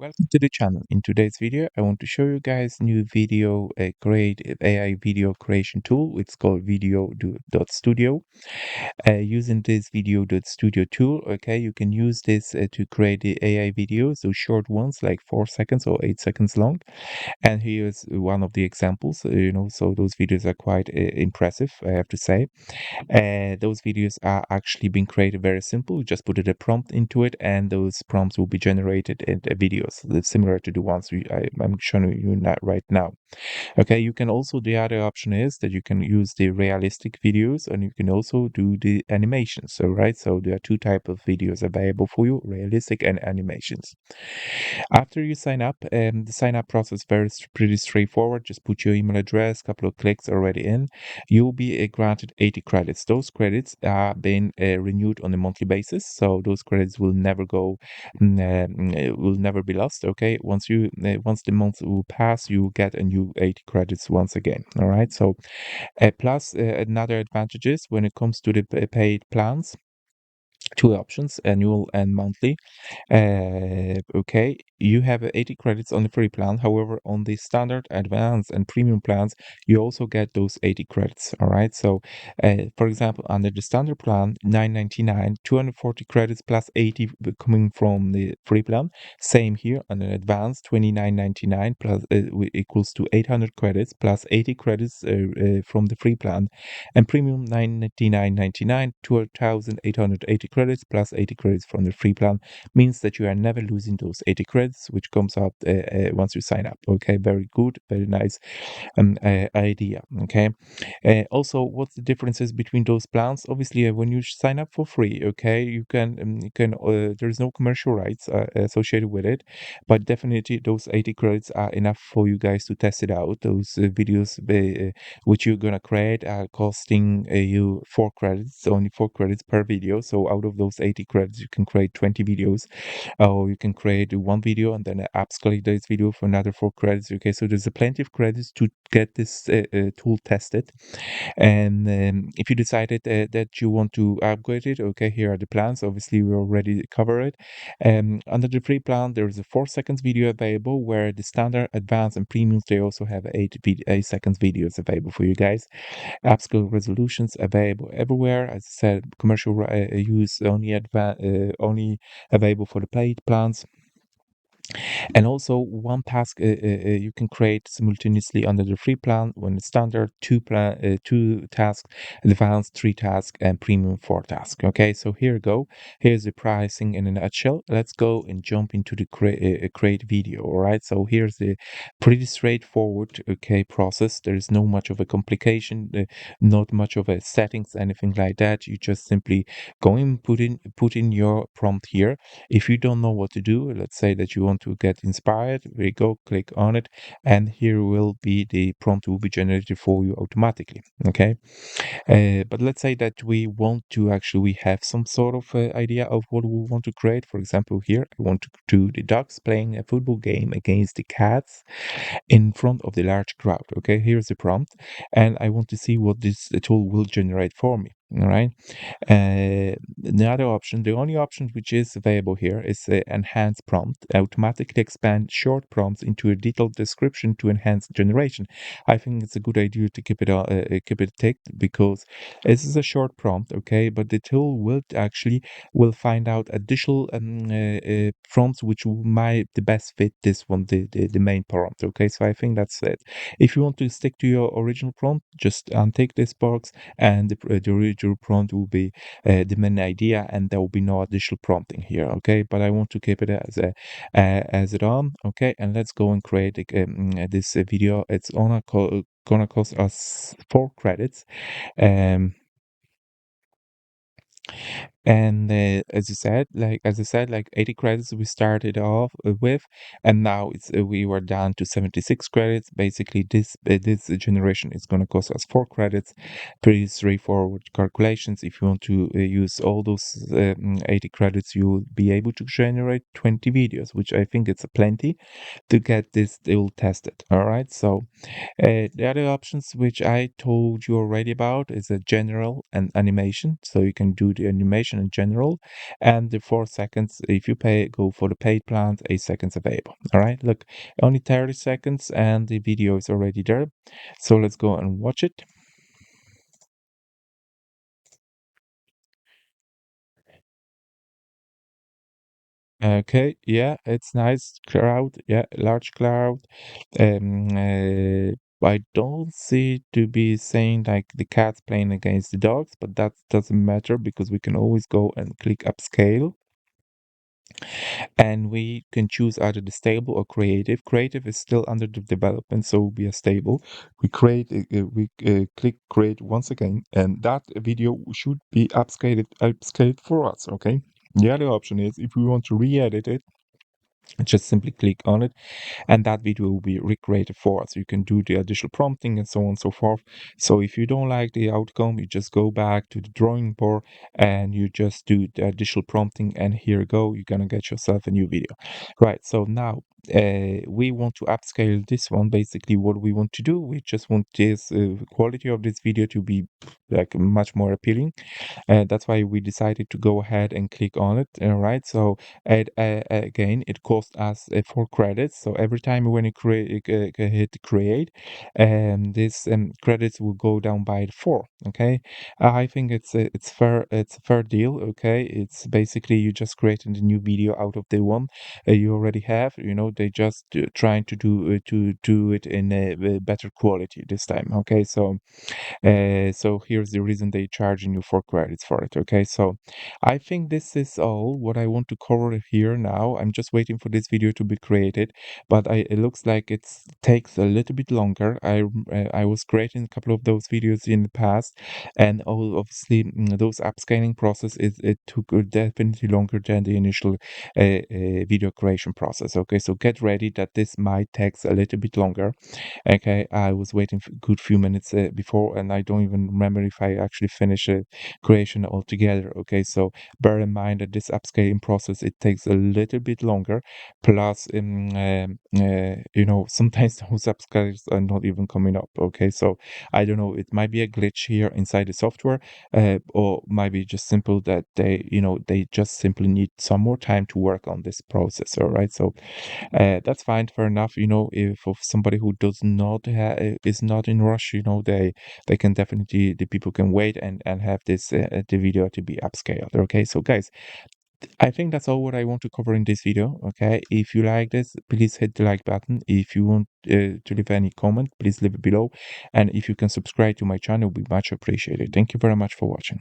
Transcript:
Welcome to the channel. In today's video, I want to show you guys new video create AI video creation tool. It's called Studio. Using this Studio tool, okay, you can use this to create the AI videos, those short ones like 4 seconds or 8 seconds long. And here's one of the examples. So those videos are quite impressive, I have to say. Those videos are actually being created very simple. You just put a prompt into it, and those prompts will be generated in the videos similar to the ones I'm showing you right now. Okay, you can also, the other option is that you can use the realistic videos, and you can also do the animations. So, right, so there are two types of videos available for you, realistic and animations. After you sign up, the sign up process pretty straightforward. Just put your email address, couple of clicks already in. You'll be granted 80 credits. Those credits are being renewed on a monthly basis, so those credits will never will never be lost. Okay, once the month will pass, you will get a new 80 credits once again. All right. So, plus another advantage is when it comes to the paid plans, two options, annual and monthly. Okay, you have 80 credits on the free plan. However, on the standard, advanced, and premium plans, you also get those 80 credits. All right. So, for example, under the standard plan, 9.99, 240 credits plus 80 coming from the free plan. Same here on an advanced, 29.99 plus equals to 800 credits plus 80 credits from the free plan, and premium 999.99, 2,880 credits plus 80 credits from the free plan means that you are never losing those 80 credits, which comes out once you sign up. Okay, very good, very nice idea. Okay, also, what's the differences between those plans? Obviously, when you sign up for free, okay, there's no commercial rights associated with it, but definitely those 80 credits are enough for you guys to test it out. Those videos which you're gonna create are costing you 4 credits, only 4 credits per video. So out of those 80 credits, you can create 20 videos, or you can create one video and then upscale this video for another 4 credits. Okay, so there's plenty of credits to get this tool tested. And if you decided that you want to upgrade it, okay, here are the plans. Obviously, we already cover it. Under the free plan, there is a 4 seconds video available, where the standard, advanced, and premiums, they also have 8 seconds videos available for you guys. Upscale resolutions available everywhere. As I said, commercial use only available for the paid plans. And also, one task you can create simultaneously under the free plan. When it's standard, two tasks, advanced 3 tasks, and premium 4 tasks. Okay, so here we go. Here's the pricing in a nutshell. Let's go and jump into the create video. All right, so here's the pretty straightforward process. There is no much of a complication, not much of a settings, anything like that. You just simply go and put in your prompt here. If you don't know what to do, let's say that you want to get inspired, we go click on it, and here will be the prompt will be generated for you automatically. Okay, but let's say that we have some sort of idea of what we want to create. For example, here I want to do the dogs playing a football game against the cats in front of the large crowd. Okay, here's the prompt, and I want to see what this tool will generate for me. All right. The only option which is available here is enhance prompt. Automatically expand short prompts into a detailed description to enhance generation. I think it's a good idea to keep it ticked, because this is a short prompt, okay, but the tool will find out additional prompts which might the best fit this one, the main prompt. Okay, so I think that's it. If you want to stick to your original prompt, just untick this box, and the original prompt will be the main idea, and there will be no additional prompting here. Okay, but I want to keep it as it on. Okay, and let's go and create this video. It's gonna cost us 4 credits. um and as I said, like 80 credits we started off with, and now we were down to 76 credits. Basically, this generation is going to cost us 4 credits. Pretty straightforward calculations. If you want to use all those 80 credits, you will be able to generate 20 videos, which I think it's a plenty to get this tool tested. All right, so the other options which I told you already about is a general and animation. So you can do the animation creation in general, and the 4 seconds if you pay go for the paid plans, 8 seconds available. All right, look, only 30 seconds and the video is already there. So let's go and watch it. Okay, yeah, it's nice crowd. Yeah, large crowd. I don't see it to be saying like the cats playing against the dogs, but that doesn't matter because we can always go and click upscale, and we can choose either the stable or creative. Creative is still under the development, so will be a stable. We click create once again, and that video should be upscaled for us. Okay. The other option is if we want to re-edit it, just simply click on it and that video will be recreated for us. You can do the additional prompting and so on and so forth. So if you don't like the outcome, you just go back to the drawing board and you just do the additional prompting, and here you go, you're gonna get yourself a new video. Right, so now we want to upscale this one. Basically what we want to do, we just want this quality of this video to be like much more appealing. That's why we decided to go ahead and click on it. All right, so again, it costs us 4 credits. So every time when you hit create, this credits will go down by 4. Okay, I think it's fair. It's a fair deal. Okay, it's basically you just created a new video out of the one you already have. You know, they just trying to do it in a better quality this time. Okay, so here's the reason they charging you 4 credits for it. Okay, so I think this is all what I want to cover here now. I'm just waiting for this video to be created, but it looks like it takes a little bit longer. I was creating a couple of those videos in the past, and obviously those upscaling process it took definitely longer than the initial video creation process. Okay, so get ready that this might takes a little bit longer. Okay, I was waiting for a good few minutes before, and I don't even remember if I actually finished creation altogether. Okay, so bear in mind that this upscaling process it takes a little bit longer. Plus, you know, sometimes those upscales are not even coming up. Okay, so I don't know. It might be a glitch here inside the software, or might be just simple that they just simply need some more time to work on this process. All right, so that's fine, fair enough. You know, if of somebody who does not is not in rush, you know, they can definitely the people can wait and have this the video to be upscaled. Okay, so guys, I think that's all what I want to cover in this video. Okay, if you like this, please hit the like button. If you want to leave any comment, please leave it below, and if you can subscribe to my channel, it would be much appreciated. Thank you very much for watching.